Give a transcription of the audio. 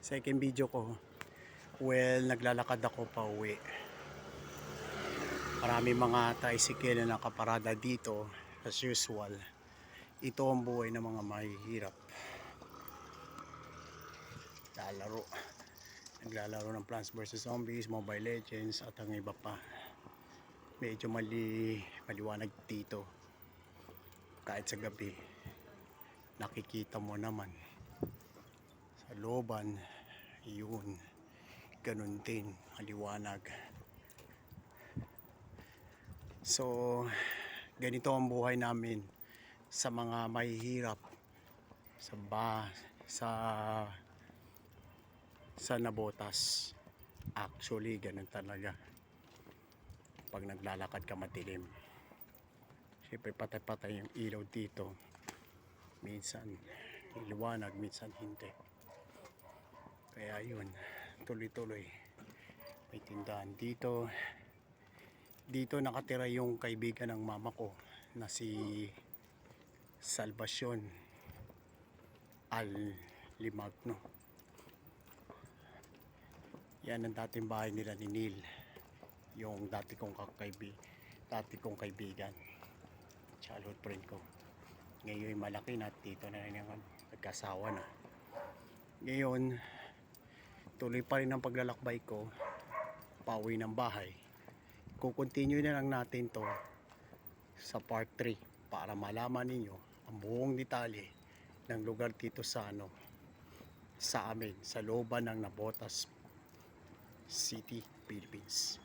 Second video ko. Well, naglalakad ako pa uwi. Marami mga tricycle na nakaparada dito as usual. Ito ang buhay ng mga mahihirap. Naglalaro ng Plants vs Zombies, Mobile Legends at ang iba pa. Medyo maliwanag dito. Kahit sa gabi, nakikita mo naman sa looban, yun, ganun din, maliwanag. So, ganito ang buhay namin sa mga mahihirap sa Nabotas. Actually, ganun talaga. Pag naglalakad ka madilim, syempre patay-patay yung ilaw dito. Minsan liwanag, minsan hindi. Kaya yun, tuloy-tuloy. May tindahan dito. Dito nakatira yung kaibigan ng mama ko na si Salvacion Al-Limagno. Yan ang dating bahay nila ni Neil, yung dati kong kaibigan, childhood friend ko. Ngayon malaki na, dito na rin yung nagkasawa na. Ngayon tuloy pa rin ang paglalakbay ko pauwi ng bahay. Kukontinue na lang natin to sa part 3 para malaman ninyo ang buong detalye ng lugar dito sa amin, sa looban ng Nabotas City, Philippines.